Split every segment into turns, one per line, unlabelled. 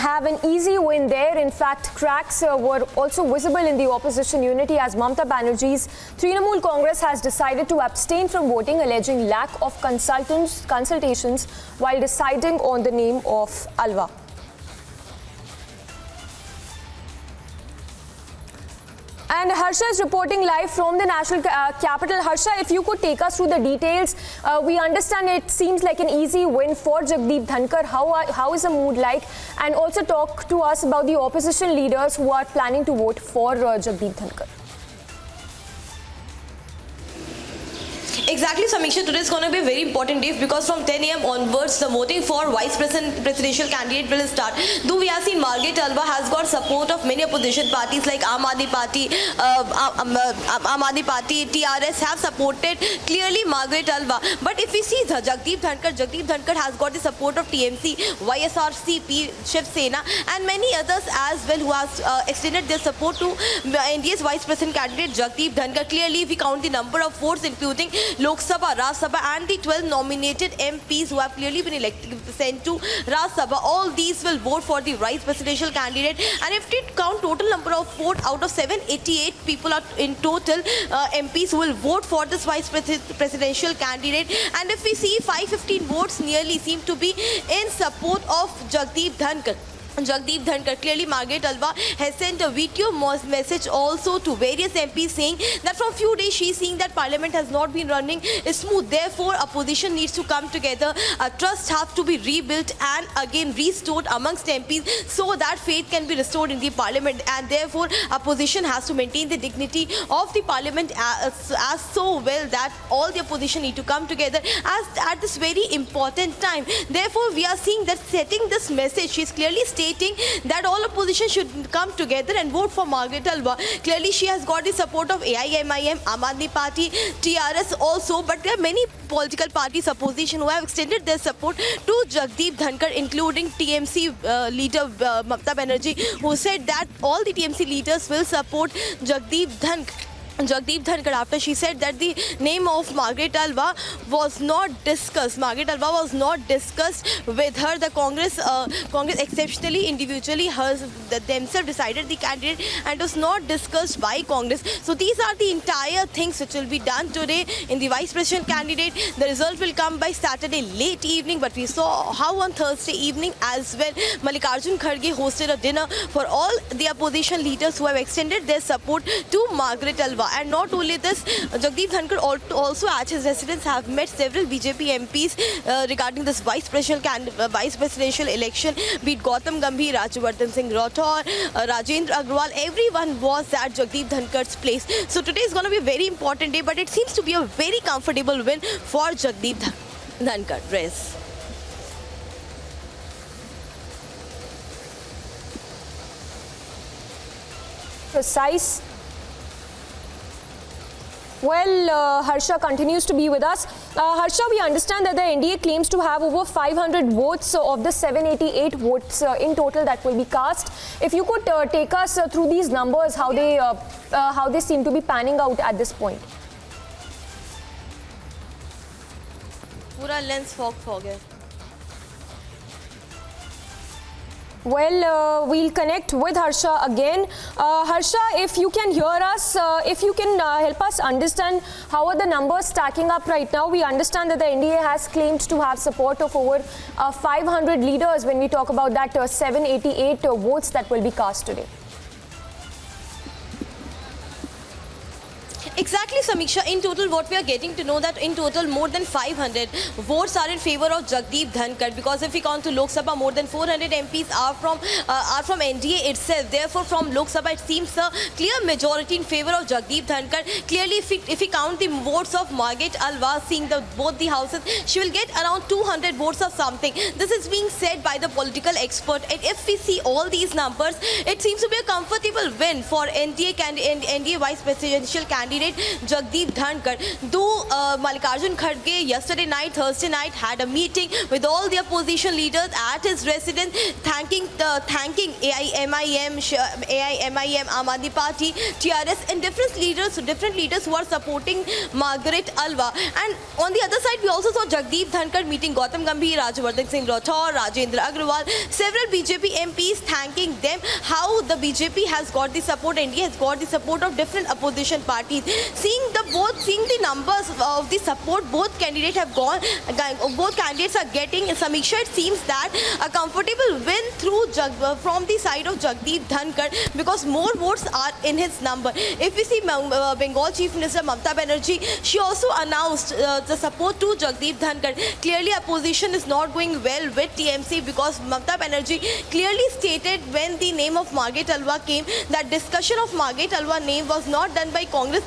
have an easy win there. In fact, cracks were also visible in the opposition unity as Mamata Banerjee's Trinamool Congress has decided to abstain from voting, alleging lack of consultations while deciding on the name of Alva. And Harsha is reporting live from the national capital. Harsha, if you could take us through the details. We understand it seems like an easy win for Jagdeep Dhankar. How is the mood like? And also talk to us about the opposition leaders who are planning to vote for Jagdeep Dhankar.
Exactly, Samiksha. Today is going to be a very important day because from 10 a.m. onwards, the voting for vice presidential candidate will start. Though we have seen Margaret Alva has got support of many opposition parties like Aam Aadmi Party, TRS have supported clearly Margaret Alva. But if we see the Jagdeep Dhankar has got the support of TMC, YSRCP, Shiv Sena and many others as well who has extended their support to NDA's vice president candidate Jagdeep Dhankar. Clearly, if we count the number of votes including Lok Sabha, Rajya Sabha and the 12 nominated MPs who have clearly been elected sent to Rajya Sabha, all these will vote for the vice presidential candidate. And if we count total number of votes, out of 788 people are in total MPs who will vote for this vice presidential candidate. And if we see 515 votes nearly seem to be in support of Jagdeep Dhankar. Clearly Margaret Alva has sent a video message also to various MPs saying that from few days she is seeing that parliament has not been running smooth. Therefore, opposition needs to come together. A trust has to be rebuilt and again restored amongst MPs so that faith can be restored in the parliament. And therefore, opposition has to maintain the dignity of the parliament as so well that all the opposition need to come together as at this very important time. Therefore, we are seeing that setting this message, she is clearly stating that all opposition should come together and vote for Margaret Alva. Clearly, she has got the support of AIMIM, Aam Aadmi Party, TRS also, but there are many political parties opposition who have extended their support to Jagdeep Dhankar, including TMC leader Mamata Banerjee, who said that all the TMC leaders will support Jagdeep Dhankar after she said that the name of Margaret Alva was not discussed. Margaret Alva was not discussed with her. The Congress exceptionally, individually, themselves decided the candidate and was not discussed by Congress. So these are the entire things which will be done today in the vice president candidate. The result will come by Saturday late evening, but we saw how on Thursday evening as well, Mallikarjun Kharge hosted a dinner for all the opposition leaders who have extended their support to Margaret Alva. And not only this, Jagdeep Dhankar also at his residence have met several BJP MPs regarding this vice presidential election. Be it Gautam Gambhir, Rajyavardhan Singh Rathore, Rajendra Agrawal, everyone was at Jagdeep Dhankar's place. So today is going to be a very important day, but it seems to be a very comfortable win for Jagdeep Dhankar. Rez.
Precise. Well, Harsha continues to be with us. Harsha, we understand that the NDA claims to have over 500 votes of the 788 votes in total that will be cast. If you could take us through these numbers, how they seem to be panning out at this point.
Pura lens fog hai.
Well, we'll connect with Harsha again. Harsha, if you can hear us, if you can help us understand how are the numbers stacking up right now. We understand that the NDA has claimed to have support of over 500 leaders when we talk about that 788 votes that will be cast today.
Exactly, Samiksha. In total, what we are getting to know that in total more than 500 votes are in favor of Jagdeep Dhankar, because if we count to Lok Sabha, more than 400 MPs are from NDA itself. Therefore, from Lok Sabha, it seems a clear majority in favor of Jagdeep Dhankar. Clearly, if we count the votes of Margaret Alva, seeing both the houses, she will get around 200 votes or something. This is being said by the political expert. And if we see all these numbers, it seems to be a comfortable win for NDA vice presidential candidate candidate Jagdeep Dhankar. Though Mallikarjun Kharge yesterday night, Thursday night, had a meeting with all the opposition leaders at his residence, thanking AIMIM, Aam Aadmi Party, TRS, and different leaders who are supporting Margaret Alva. And on the other side, we also saw Jagdeep Dhankar meeting Gautam Gambhir, Rajyavardhan Singh Rathore, Rajendra Agrawal, several BJP MPs, thanking them how the BJP has got the support, India has got the support of different opposition parties. Seeing the numbers of the support both candidates have gone, both candidates are getting, in Samiksha, it seems that a comfortable win through from the side of Jagdeep Dhankar, because more votes are in his number. If we see Bengal Chief Minister Mamata Banerjee, she also announced the support to Jagdeep Dhankar. Clearly opposition is not going well with TMC, because Mamata Banerjee clearly stated when the name of Margaret Alva came that discussion of Margaret Alva name was not done by Congress.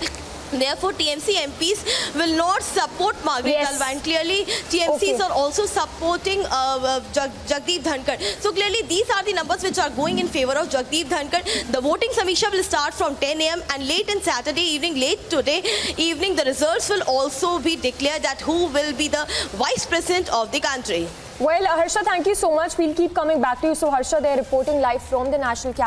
Therefore, TMC MPs will not support Margaret Alva, and clearly TMCs are also supporting Jagdeep Dhankar. So clearly these are the numbers which are going in favor of Jagdeep Dhankar. The voting Samiksha will start from 10 a.m. and late today evening, the results will also be declared that who will be the Vice President of the country.
Well, Harsha, thank you so much. We'll keep coming back to you. So, Harsha, they're reporting live from the national capital.